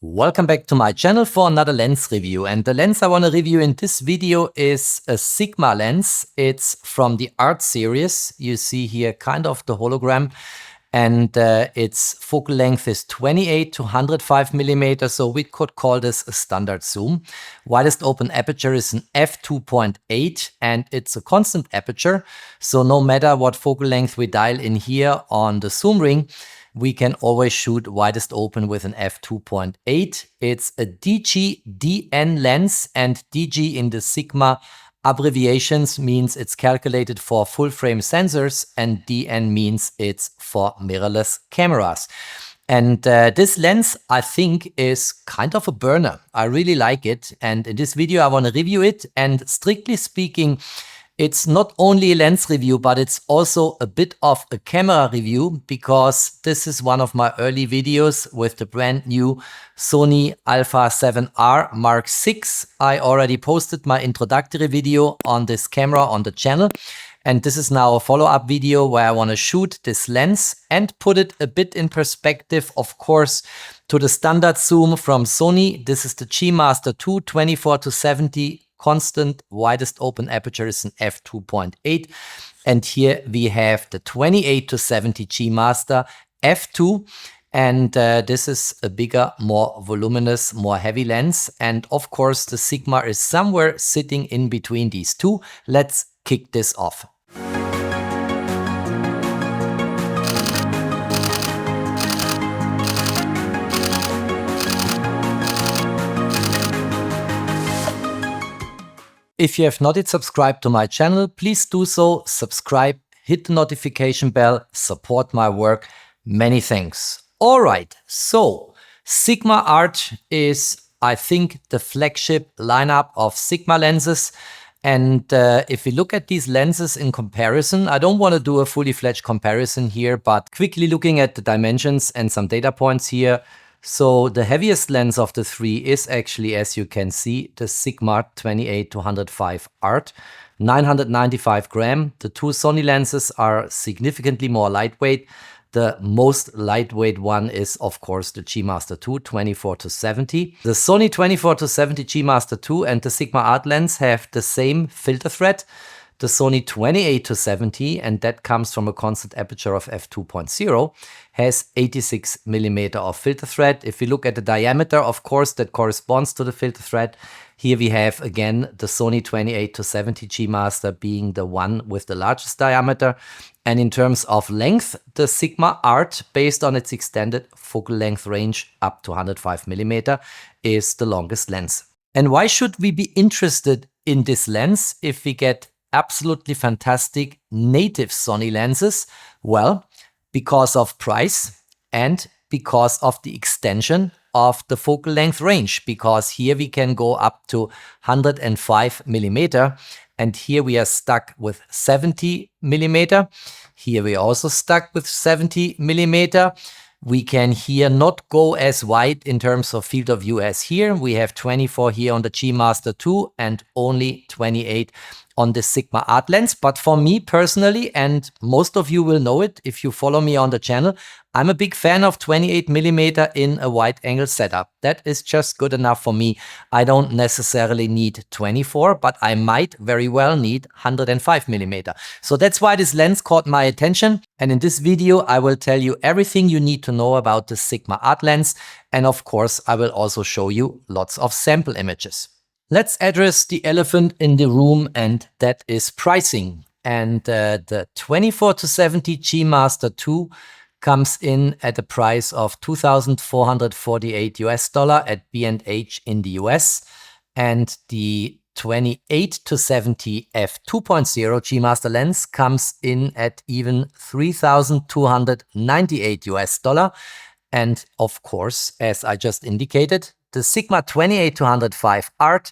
Welcome back to my channel for another lens review, and the lens I want to review in this video is a Sigma lens. It's from the Art series. You see here kind of the hologram, and its focal length is 28 to 105 millimeters, so we could call this a standard zoom. Widest open aperture is an f2.8 and it's a constant aperture, so no matter what focal length we dial in here on the zoom ring, we can always shoot widest open with an f2.8. It's a DG-DN lens, and DG in the Sigma abbreviations means it's calculated for full frame sensors, and DN means it's for mirrorless cameras. And this lens, I think, is kind of a burner. I really like it, and in this video I want to review it. And strictly speaking, it's not only a lens review, but it's also a bit of a camera review, because this is one of my early videos with the brand new Sony Alpha 7R Mark VI. I already posted my introductory video on this camera on the channel. And this is now a follow-up video where I want to shoot this lens and put it a bit in perspective, of course, to the standard zoom from Sony. This is the G-Master 2 24 to 70. Constant widest open aperture is an f2.8, and here we have the 28 to 70 G-Master f2, and this is a bigger, more voluminous, more heavy lens, and of course the Sigma is somewhere sitting in between these two. Let's kick this off. If you have not yet subscribed to my channel, please do so. Subscribe, hit the notification bell, support my work. Many thanks. All right, so Sigma Art is, I think, the flagship lineup of Sigma lenses. And if we look at these lenses in comparison, I don't want to do a fully fledged comparison here, but quickly looking at the dimensions and some data points here. So the heaviest lens of the three is actually, as you can see, the Sigma 28 to 105 Art, 995 gram. The two Sony lenses are significantly more lightweight. The most lightweight one is, of course, the G-Master 2 24 to 70. The Sony 24 to 70 G-Master 2 and the Sigma Art lens have the same filter thread. The Sony 28 to 70, and that comes from a constant aperture of f2.0, has 86 millimeter of filter thread. If we look at the diameter, of course, that corresponds to the filter thread. Here we have, again, the Sony 28 to 70 G-Master being the one with the largest diameter. And in terms of length, the Sigma Art, based on its extended focal length range up to 105 millimeter, is the longest lens. And why should we be interested in this lens if we get absolutely fantastic native Sony lenses? Well, because of price and because of the extension of the focal length range, because here we can go up to 105 millimeter, and here we are stuck with 70 millimeter. Here we are also stuck with 70 millimeter. We can here not go as wide in terms of field of view as here. We have 24 here on the G-Master 2 and only 28 on the Sigma Art lens. But for me personally, and most of you will know it if you follow me on the channel, I'm a big fan of 28 millimeter in a wide angle setup. That is just good enough for me. I don't necessarily need 24, but I might very well need 105 millimeter. So that's why this lens caught my attention. And in this video, I will tell you everything you need to know about the Sigma Art lens. And of course, I will also show you lots of sample images. Let's address the elephant in the room, and that is pricing. And the 24 to 70 G-Master 2 comes in at a price of $2,448 at B&H in the US, and the 28 to 70 f2.0 G-Master lens comes in at even $3,298. And of course, as I just indicated, the Sigma 28 to 105 Art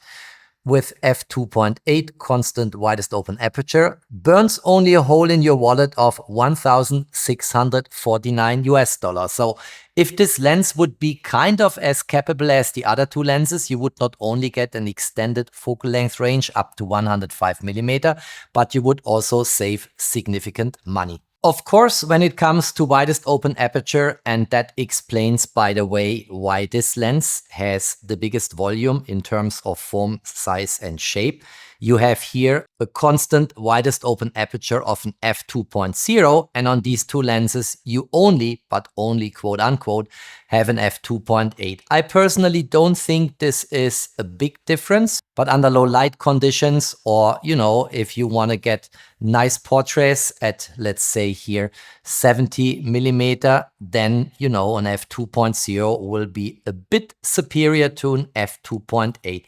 with f2.8 constant widest open aperture burns only a hole in your wallet of $1,649. So if this lens would be kind of as capable as the other two lenses, you would not only get an extended focal length range up to 105 millimeter, but you would also save significant money. Of course, when it comes to widest open aperture, and that explains, by the way, why this lens has the biggest volume in terms of form, size and shape. You have here a constant widest open aperture of an f2.0, and on these two lenses you only, but only quote unquote, have an f2.8. I personally don't think this is a big difference, but under low light conditions, or if you want to get nice portraits at, let's say here, 70 millimeter, then an f2.0 will be a bit superior to an f2.8.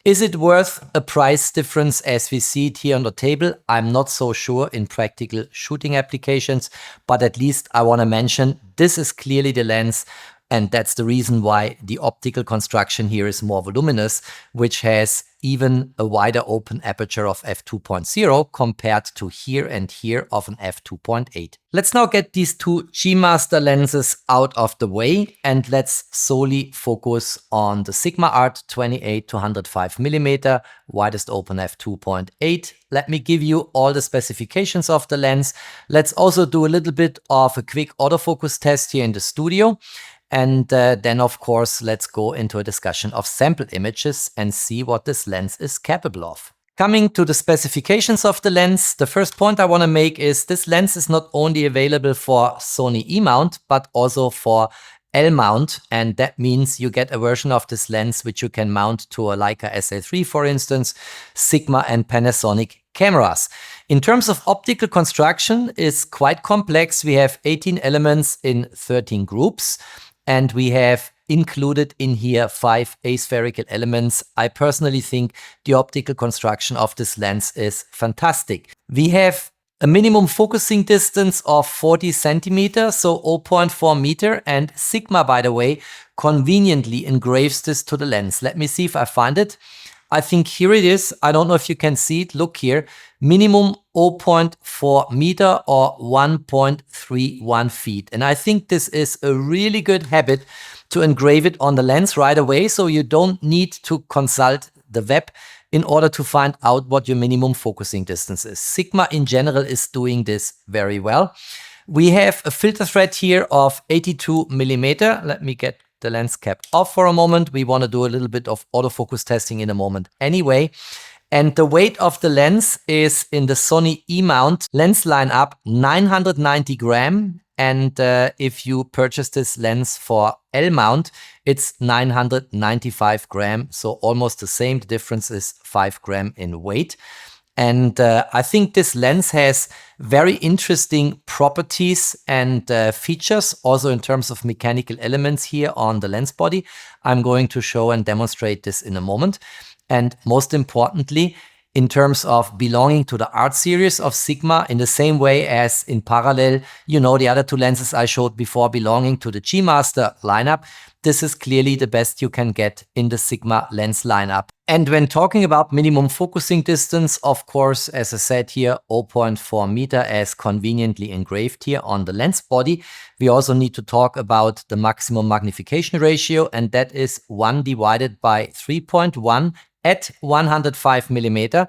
Is it worth a price difference as we see it here on the table? I'm not so sure in practical shooting applications, but at least I want to mention this is clearly the lens, and that's the reason why the optical construction here is more voluminous, which has even a wider open aperture of f2.0 compared to here and here of an f2.8. Let's now get these two G-Master lenses out of the way, and let's solely focus on the Sigma Art 28 to 105 millimeter, widest open f2.8. Let me give you all the specifications of the lens. Let's also do a little bit of a quick autofocus test here in the studio. And then, of course, let's go into a discussion of sample images and see what this lens is capable of. Coming to the specifications of the lens, the first point I want to make is this lens is not only available for Sony E-mount, but also for L-mount, and that means you get a version of this lens which you can mount to a Leica SA3, for instance, Sigma and Panasonic cameras. In terms of optical construction, it's quite complex. We have 18 elements in 13 groups. And we have included in here 5 aspherical elements. I personally think the optical construction of this lens is fantastic. We have a minimum focusing distance of 40 centimeters, so 0.4 meter. And Sigma, by the way, conveniently engraves this to the lens. Let me see if I find it. I think here it is. I don't know if you can see it. Look here. Minimum 0.4 meter or 1.31 feet. And I think this is a really good habit to engrave it on the lens right away. So you don't need to consult the web in order to find out what your minimum focusing distance is. Sigma in general is doing this very well. We have a filter thread here of 82 millimeter. Let me get the lens cap off for a moment. We want to do a little bit of autofocus testing in a moment anyway. And the weight of the lens is in the Sony E-mount lens lineup 990 gram. And if you purchase this lens for L-mount, it's 995 gram. So almost the same. The difference is 5 gram in weight. And I think this lens has very interesting properties and features, also in terms of mechanical elements here on the lens body. I'm going to show and demonstrate this in a moment. And most importantly, in terms of belonging to the art series of Sigma, in the same way as in parallel, the other two lenses I showed before belonging to the G-Master lineup, this is clearly the best you can get in the Sigma lens lineup. And when talking about minimum focusing distance, of course, as I said here, 0.4 meter as conveniently engraved here on the lens body. We also need to talk about the maximum magnification ratio, and that is 1 divided by 3.1 at 105 millimeter.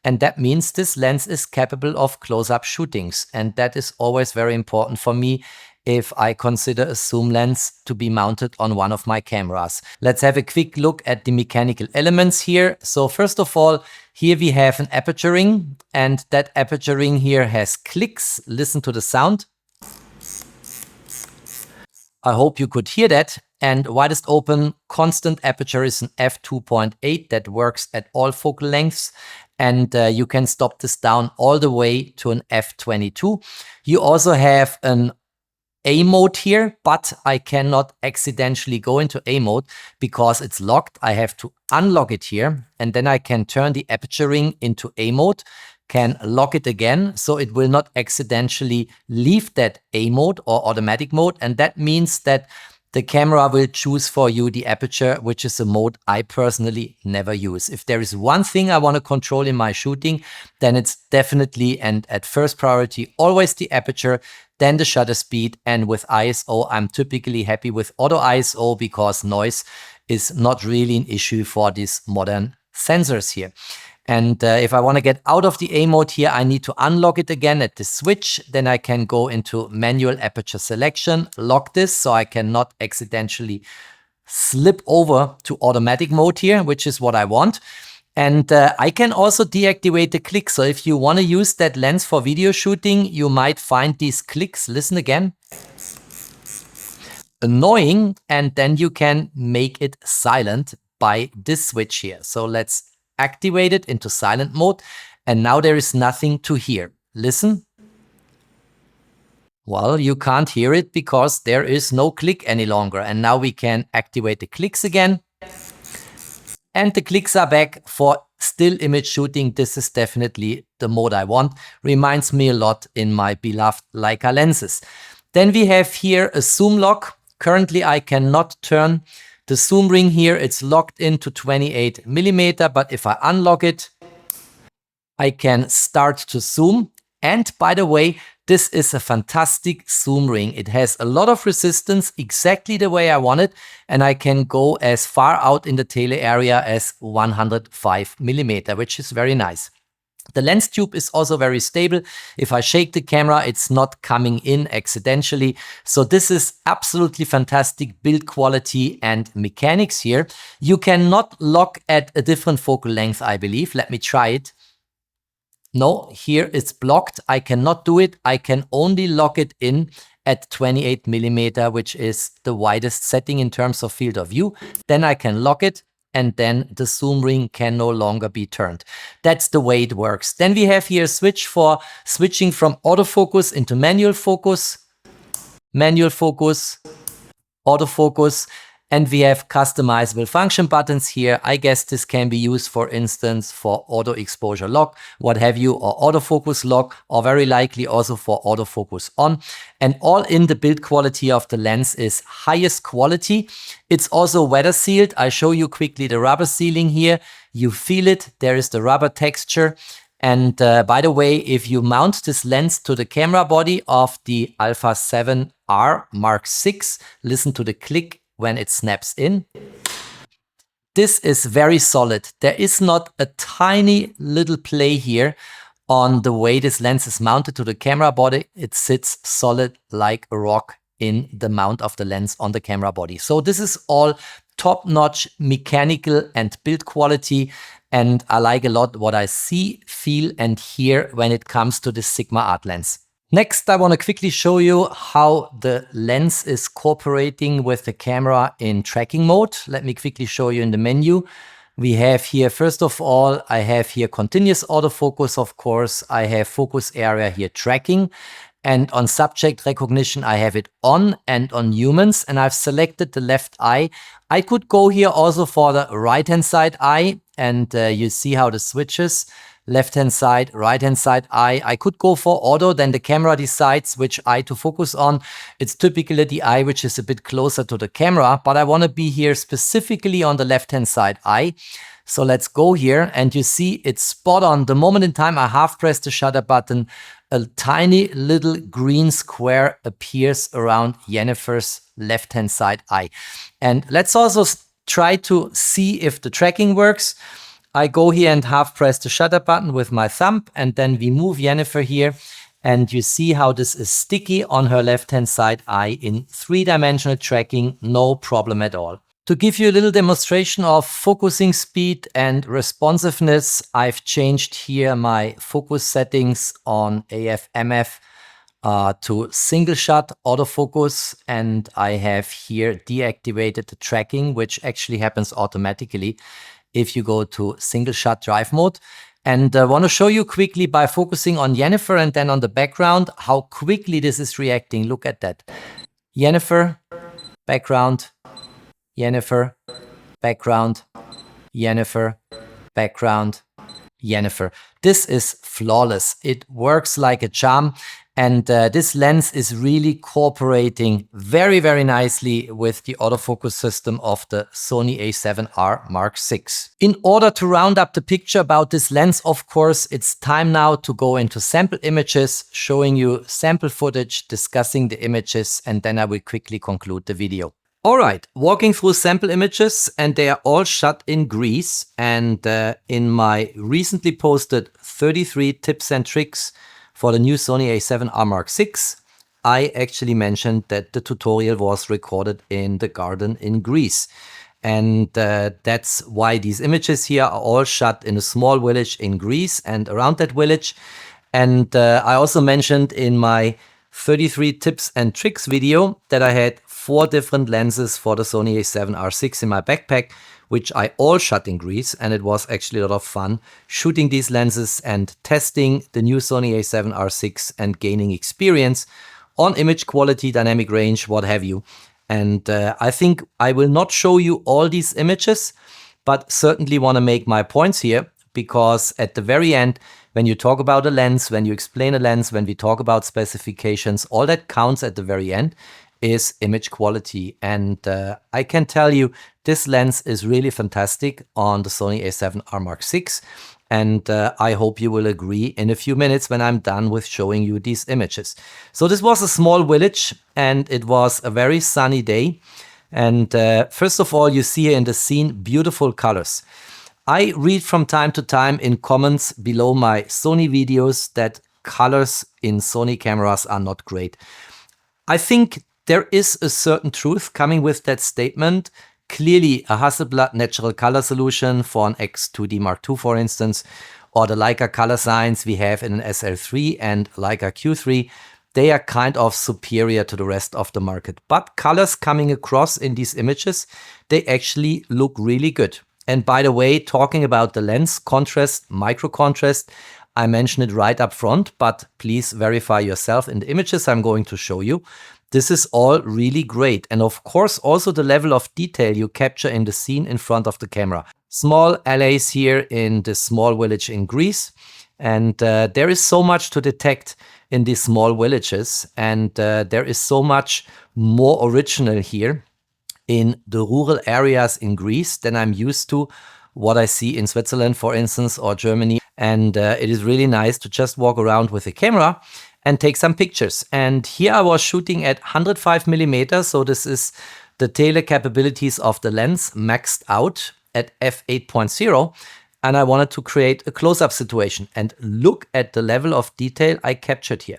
And that means this lens is capable of close-up shootings. And that is always very important for me if I consider a zoom lens to be mounted on one of my cameras. Let's have a quick look at the mechanical elements here. So first of all, here we have an aperture ring, and that aperture ring here has clicks. Listen to the sound. I hope you could hear that. And widest open constant aperture is an f2.8 that works at all focal lengths. And you can stop this down all the way to an f22. You also have an A mode here, but I cannot accidentally go into A mode because it's locked. I have to unlock it here, and then I can turn the aperture ring into A mode, can lock it again, so it will not accidentally leave that A mode or automatic mode. And that means that the camera will choose for you the aperture, which is a mode I personally never use. If there is one thing I want to control in my shooting, then it's definitely and at first priority always the aperture, then the shutter speed. And with ISO, I'm typically happy with auto ISO because noise is not really an issue for these modern sensors here. And if I want to get out of the A mode here, I need to unlock it again at the switch. Then I can go into manual aperture selection, lock this so I cannot accidentally slip over to automatic mode here, which is what I want. And I can also deactivate the click. So if you want to use that lens for video shooting, you might find these clicks, listen again, annoying, and then you can make it silent by this switch here. So let's activate it into silent mode, and now there is nothing to hear. Listen. Well, you can't hear it because there is no click any longer. And now we can activate the clicks again. And the clicks are back for still image shooting. This is definitely the mode I want. Reminds me a lot in my beloved Leica lenses. Then we have here a zoom lock. Currently, I cannot turn the zoom ring here. It's locked into 28mm, but if I unlock it, I can start to zoom. And by the way, this is a fantastic zoom ring. It has a lot of resistance, exactly the way I want it, and I can go as far out in the tele area as 105mm, which is very nice. The lens tube is also very stable. If I shake the camera, it's not coming in accidentally. So this is absolutely fantastic build quality and mechanics here. You cannot lock at a different focal length, I believe. Let me try it. No, here it's blocked. I cannot do it. I can only lock it in at 28mm, which is the widest setting in terms of field of view. Then I can lock it, and then the zoom ring can no longer be turned. That's the way it works. Then we have here a switch for switching from autofocus into manual focus, autofocus. And we have customizable function buttons here. I guess this can be used, for instance, for auto exposure lock, what have you, or autofocus lock, or very likely also for autofocus on. And all in, the build quality of the lens is highest quality. It's also weather sealed. I show you quickly the rubber sealing here. You feel it. There is the rubber texture. And by the way, if you mount this lens to the camera body of the Alpha 7R Mark VI, listen to the click when it snaps in. This is very solid. There is not a tiny little play here on the way this lens is mounted to the camera body. It sits solid like a rock in the mount of the lens on the camera body. So this is all top-notch mechanical and build quality, and I like a lot what I see, feel and hear when it comes to this Sigma Art lens. Next, I want to quickly show you how the lens is cooperating with the camera in tracking mode. Let me quickly show you in the menu. We have here, first of all, I have here continuous autofocus, of course. I have focus area here tracking. And on subject recognition, I have it on, and on humans. And I've selected the left eye. I could go here also for the right-hand side eye. And you see how the switches. Left-hand side, right-hand side eye. I could go for auto, then the camera decides which eye to focus on. It's typically the eye which is a bit closer to the camera, but I want to be here specifically on the left-hand side eye. So let's go here, and you see it's spot on. The moment in time I half press the shutter button, a tiny little green square appears around Jennifer's left-hand side eye. And let's also try to see if the tracking works. I go here and half press the shutter button with my thumb, and then we move Jennifer here, and you see how this is sticky on her left-hand side eye in 3-dimensional tracking, no problem at all. To give you a little demonstration of focusing speed and responsiveness, I've changed here my focus settings on AF/MF to single shot autofocus, and I have here deactivated the tracking, which actually happens automatically if you go to single shot drive mode. And I want to show you quickly by focusing on Jennifer and then on the background how quickly this is reacting. Look at that. Jennifer, background, Jennifer, background, Jennifer, background, Jennifer. This is flawless. It works like a charm. And this lens is really cooperating very, very nicely with the autofocus system of the Sony a7R Mark VI. In order to round up the picture about this lens, of course, it's time now to go into sample images, showing you sample footage, discussing the images, and then I will quickly conclude the video. All right, walking through sample images, and they are all shot in Greece. And in my recently posted 33 tips and tricks for the new Sony a7R Mark VI, I actually mentioned that the tutorial was recorded in the garden in Greece. And that's why these images here are all shot in a small village in Greece and around that village. And I also mentioned in my 33 tips and tricks video that I had 4 different lenses for the Sony a7R6 in my backpack, which I all shot in Greece, and it was actually a lot of fun shooting these lenses and testing the new Sony a7R6 and gaining experience on image quality, dynamic range, what have you. And I think I will not show you all these images, but certainly want to make my points here, because at the very end, when you talk about a lens, when you explain a lens, when we talk about specifications, all that counts at the very end is image quality. And I can tell you this lens is really fantastic on the Sony a7R Mark VI. And I hope you will agree in a few minutes when I'm done with showing you these images. So this was a small village, and it was a very sunny day. And first of all, you see here in the scene beautiful colors. I read from time to time in comments below my Sony videos that colors in Sony cameras are not great. I think there is a certain truth coming with that statement. Clearly, a Hasselblad natural color solution for an X2D Mark II, for instance, or the Leica color science we have in an SL3 and Leica Q3, they are kind of superior to the rest of the market. But colors coming across in these images, they actually look really good. And by the way, talking about the lens contrast, micro contrast, I mentioned it right up front, but please verify yourself in the images I'm going to show you. This is all really great. And of course, also the level of detail you capture in the scene in front of the camera. Small alleys here in this small village in Greece. And there is so much to detect in these small villages. And there is so much more original here in the rural areas in Greece than I'm used to what I see in Switzerland, for instance, or Germany. And it is really nice to just walk around with a camera and take some pictures. And here I was shooting at 105mm, so this is the tele capabilities of the lens maxed out at f8.0, and I wanted to create a close-up situation. And look at the level of detail I captured here.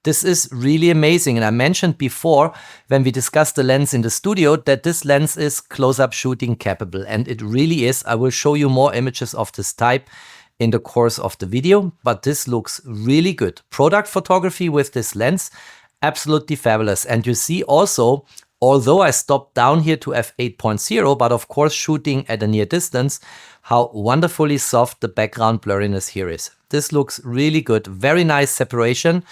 This is really amazing. And I mentioned before, when we discussed the lens in the studio, that this lens is close-up shooting capable, and it really is. I will show you more images of this type in the course of the video, but this looks really good. Product photography with this lens, absolutely fabulous. And you see also, although I stopped down here to f8.0, but of course shooting at a near distance, how wonderfully soft the background blurriness here is. This looks really good. Very nice separation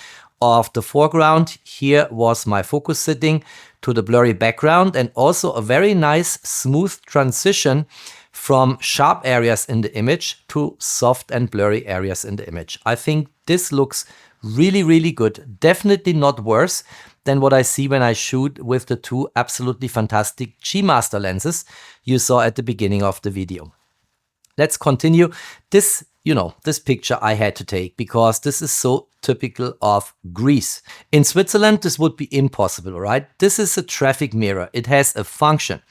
of the foreground. Here was my focus sitting to the blurry background, and also a very nice smooth transition from sharp areas in the image to soft and blurry areas in the image. I think this looks really, really good. Definitely not worse than what I see when I shoot with the 2 absolutely fantastic G-Master lenses you saw at the beginning of the video. Let's continue. This, this picture I had to take because this is so typical of Greece. In Switzerland, this would be impossible, right? This is a traffic mirror. It has a function.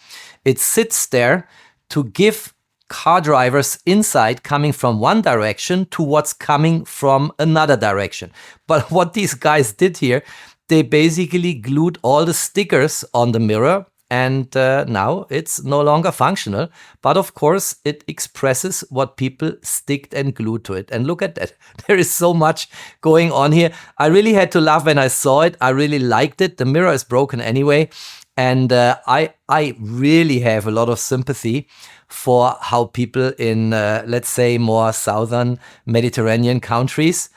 It sits there to give car drivers insight coming from one direction to what's coming from another direction. But what these guys did here, they basically glued all the stickers on the mirror, and now it's no longer functional. But of course, it expresses what people sticked and glued to it. And look at that. There is so much going on here. I really had to laugh when I saw it. I really liked it. The mirror is broken anyway. And I really have a lot of sympathy for how people in, let's say, more southern Mediterranean countries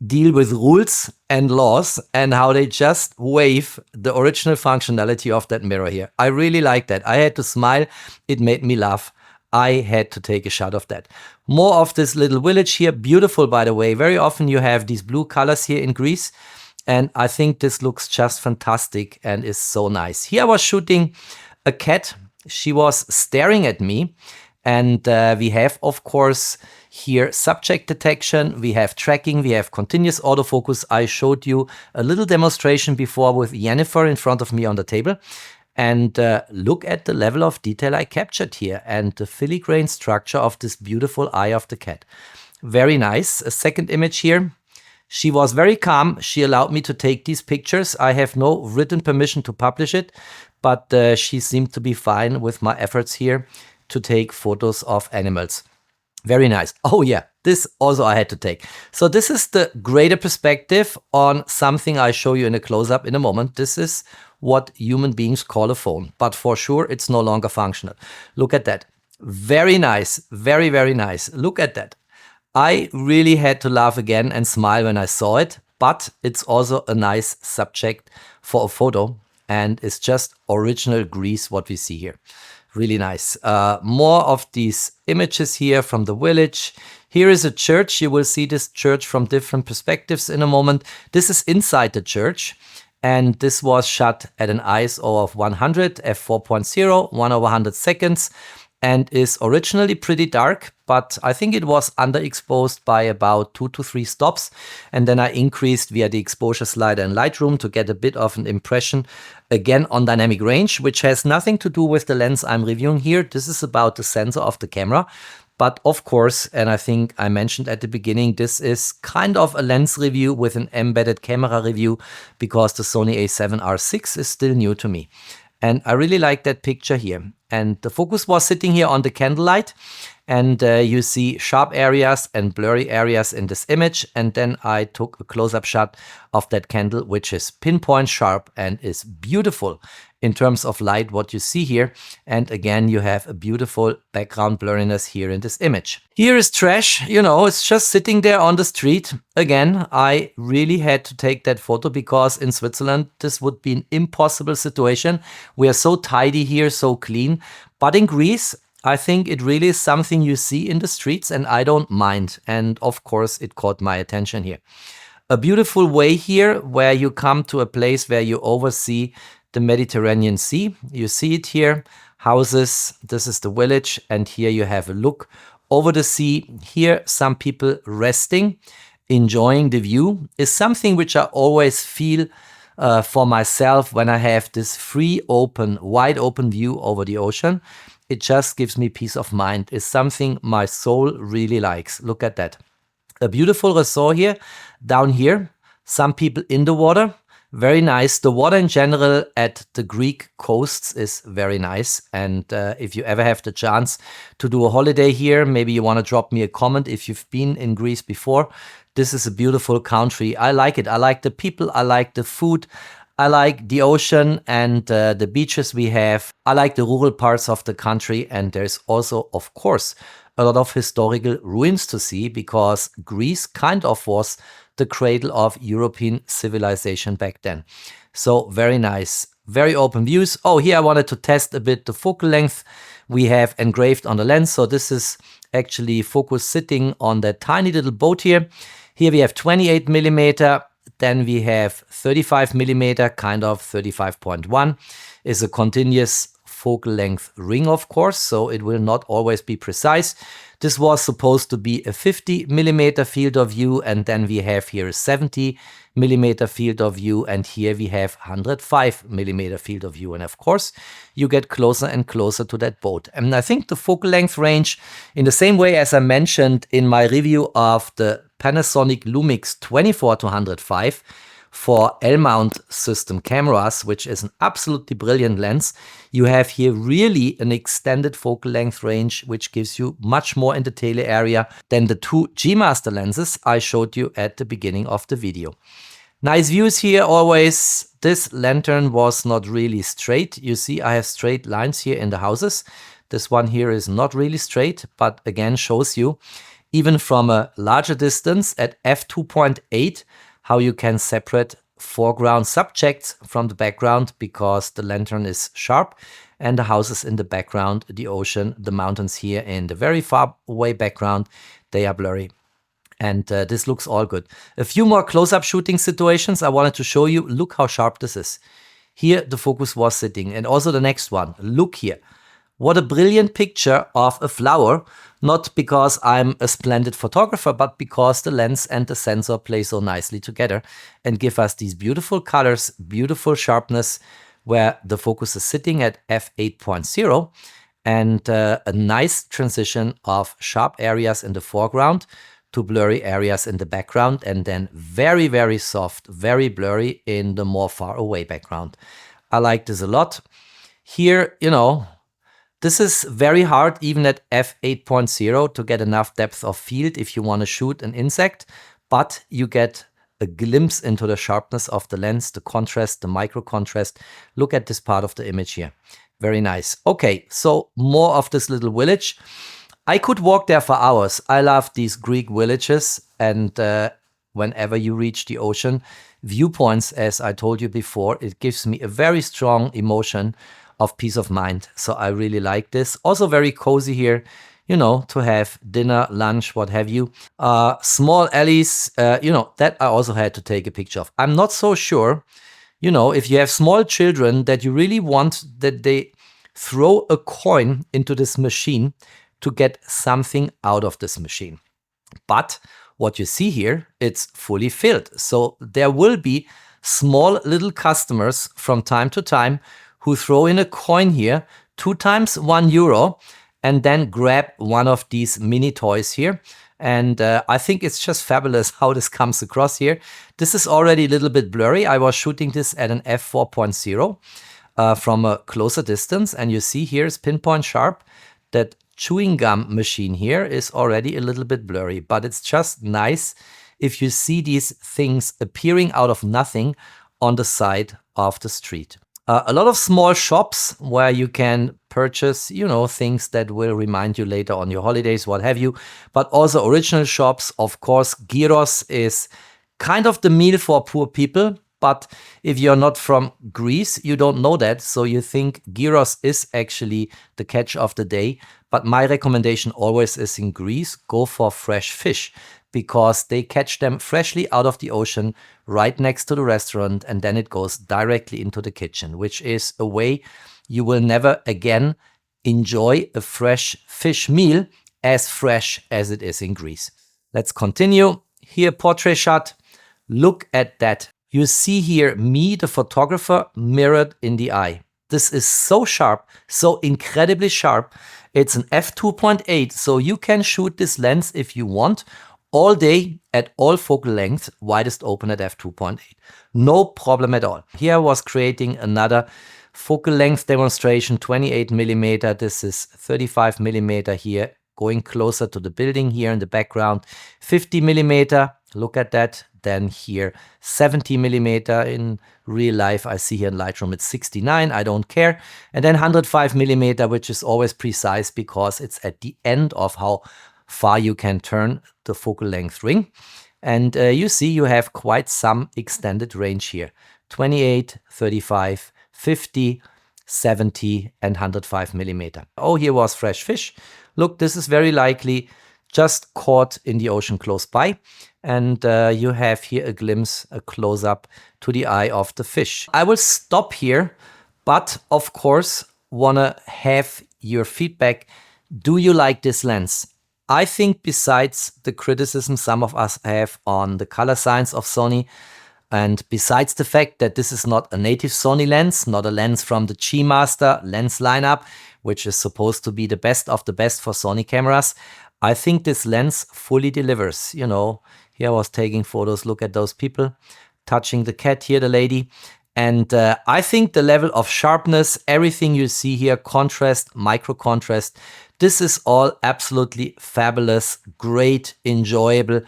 deal with rules and laws, and how they just waive the original functionality of that mirror here. I really like that. I had to smile. It made me laugh. I had to take a shot of that. More of this little village here. Beautiful, by the way. Very often you have these blue colors here in Greece. And I think this looks just fantastic and is so nice. Here I was shooting a cat. She was staring at me. And we have, of course, here subject detection. We have tracking. We have continuous autofocus. I showed you a little demonstration before with Jennifer in front of me on the table. And look at the level of detail I captured here and the filigrane structure of this beautiful eye of the cat. Very nice. A second image here. She was very calm. She allowed me to take these pictures. I have no written permission to publish it, but she seemed to be fine with my efforts here to take photos of animals. Very nice. Oh yeah, this also I had to take. So this is the greater perspective on something I show you in a close-up in a moment. This is what human beings call a phone, but for sure it's no longer functional. Look at that. Very nice. Very, very nice. Look at that. I really had to laugh again and smile when I saw it, but it's also a nice subject for a photo, and it's just original grease what we see here. Really nice. More of these images here from the village. Here is a church. You will see this church from different perspectives in a moment. This is inside the church, and this was shot at an ISO of 100 f4.0, 1/100 seconds. And is originally pretty dark, but I think it was underexposed by about 2 to 3 stops. And then I increased via the exposure slider in Lightroom to get a bit of an impression again on dynamic range, which has nothing to do with the lens I'm reviewing here. This is about the sensor of the camera. But of course, and I think I mentioned at the beginning, this is kind of a lens review with an embedded camera review because the Sony a7R6 is still new to me. And I really like that picture here. And the focus was sitting here on the candlelight. And you see sharp areas and blurry areas in this image. And then I took a close-up shot of that candle, which is pinpoint sharp and is beautiful in terms of light, what you see here. And again, you have a beautiful background blurriness here in this image. Here is trash, you know, it's just sitting there on the street. Again, I really had to take that photo because in Switzerland, this would be an impossible situation. We are so tidy here, so clean. But in Greece, I think it really is something you see in the streets and I don't mind. And of course, it caught my attention here. A beautiful way here where you come to a place where you oversee the Mediterranean Sea. You see it here, houses, this is the village, and here you have a look over the sea. Here, some people resting, enjoying the view is something which I always feel for myself when I have this free, open, wide open view over the ocean. It just gives me peace of mind. It's something my soul really likes. Look at that. A beautiful resort here, down here, some people in the water. Very nice. The water in general at the Greek coasts is very nice. And if you ever have the chance to do a holiday here, maybe you want to drop me a comment if you've been in Greece before. This is a beautiful country. I like it. I like the people. I like the food. I like the ocean and the beaches we have. I like the rural parts of the country. And there's also, of course, a lot of historical ruins to see because Greece kind of was the cradle of European civilization back then. So very nice, very open views. Oh, here I wanted to test a bit the focal length we have engraved on the lens. So this is actually focus sitting on that tiny little boat here. Here we have 28 millimeter. Then we have 35 millimeter, kind of 35.1 is a continuous focal length ring, of course, so it will not always be precise. This was supposed to be a 50 millimeter field of view, and then we have here a 70 millimeter field of view, and here we have 105 millimeter field of view. And of course, you get closer and closer to that boat. And I think the focal length range, in the same way as I mentioned in my review of the Panasonic Lumix 24-105, for L-mount system cameras, which is an absolutely brilliant lens, you have here really an extended focal length range, which gives you much more in the tele area than the two G-Master lenses I showed you at the beginning of the video. Nice views here always. This lantern was not really straight. You see, I have straight lines here in the houses. This one here is not really straight, but again shows you, even from a larger distance at f2.8, how you can separate foreground subjects from the background because the lantern is sharp and the houses in the background, the ocean, the mountains here in the very far away background, they are blurry. And this looks all good. A few more close-up shooting situations I wanted to show you. Look how sharp this is. Here the focus was sitting, and also the next one. Look here. What a brilliant picture of a flower, not because I'm a splendid photographer, but because the lens and the sensor play so nicely together and give us these beautiful colors, beautiful sharpness, where the focus is sitting at f8.0, and a nice transition of sharp areas in the foreground to blurry areas in the background, and then very, very soft, very blurry in the more far away background. I like this a lot. Here, you know, this is very hard even at f8.0 to get enough depth of field if you want to shoot an insect, but you get a glimpse into the sharpness of the lens, the contrast, the micro contrast. Look at this part of the image here. Very nice. Okay, so more of this little village. I could walk there for hours. I love these Greek villages, and whenever you reach the ocean, viewpoints, as I told you before, it gives me a very strong emotion of peace of mind. So I really like this. Also very cozy here, you know, to have dinner, lunch, what have you. Small alleys, you know, that I also had to take a picture of. I'm not so sure, you know, if you have small children, that you really want that they throw a coin into this machine to get something out of this machine. But what you see here, it's fully filled. So there will be small little customers from time to time who throw in a coin here, 2 times €1, and then grab one of these mini toys here. And I think it's just fabulous how this comes across here. This is already a little bit blurry. I was shooting this at an f4.0 from a closer distance. And you see here is pinpoint sharp. That chewing gum machine here is already a little bit blurry. But it's just nice if you see these things appearing out of nothing on the side of the street. A lot of small shops where you can purchase, you know, things that will remind you later on your holidays, what have you. But also original shops. Of course, gyros is kind of the meal for poor people. But if you're not from Greece, you don't know that. So you think gyros is actually the catch of the day. But my recommendation always is in Greece, go for fresh fish, because they catch them freshly out of the ocean right next to the restaurant, and then it goes directly into the kitchen, which is a way you will never again enjoy a fresh fish meal as fresh as it is in Greece. Let's continue. Here, portrait shot. Look at that. You see here me, the photographer, mirrored in the eye. This is so sharp, so incredibly sharp. It's an f2.8, so you can shoot this lens if you want all day at all focal length, widest open at f2.8. No problem at all. Here I was creating another focal length demonstration, 28mm. This is 35mm here, going closer to the building here in the background. 50mm, look at that. Then here 70mm in real life. I see here in Lightroom it's 69, I don't care. And then 105mm, which is always precise because it's at the end of how far you can turn the focal length ring. And you see you have quite some extended range here. 28, 35, 50, 70 and 105mm. Oh, here was fresh fish. Look, this is very likely just caught in the ocean close by. And you have here a glimpse, a close-up to the eye of the fish. I will stop here, but of course want to have your feedback. Do you like this lens? I think besides the criticism some of us have on the color science of Sony, and besides the fact that this is not a native Sony lens, not a lens from the G-Master lens lineup, which is supposed to be the best of the best for Sony cameras, I think this lens fully delivers. You know, here I was taking photos. Look at those people touching the cat here, the lady. And I think the level of sharpness, everything you see here, contrast, micro contrast, this is all absolutely fabulous, great, enjoyable.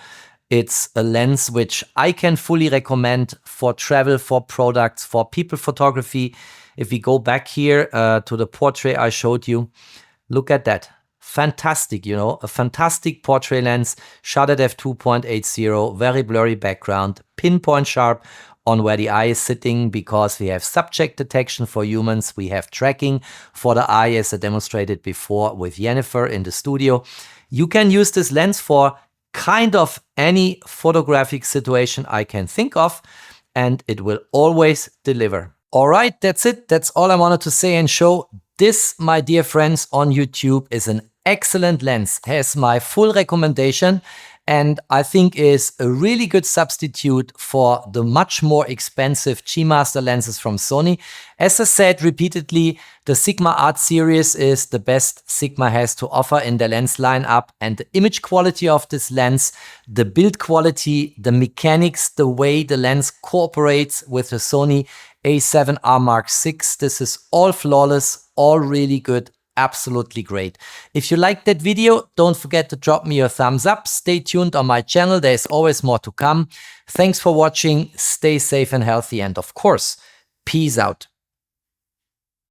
It's a lens which I can fully recommend for travel, for products, for people photography. If we go back here to the portrait I showed you, look at that. Fantastic, you know, a fantastic portrait lens, shot at f2.80, very blurry background, pinpoint sharp on where the eye is sitting, because we have subject detection for humans, we have tracking for the eye as I demonstrated before with Jennifer in the studio. You can use this lens for kind of any photographic situation I can think of, and it will always deliver. All right, that's it. That's all I wanted to say and show. This, my dear friends on YouTube, is an excellent lens, has my full recommendation, and I think is a really good substitute for the much more expensive G-Master lenses from Sony. As I said repeatedly, the Sigma Art series is the best Sigma has to offer in the lens lineup, and the image quality of this lens, the build quality, the mechanics, the way the lens cooperates with the Sony a7R Mark VI, this is all flawless, all really good, absolutely great. If you liked that video, don't forget to drop me your thumbs up. Stay tuned on my channel, there's always more to come. Thanks for watching, stay safe and healthy, and of course, peace out.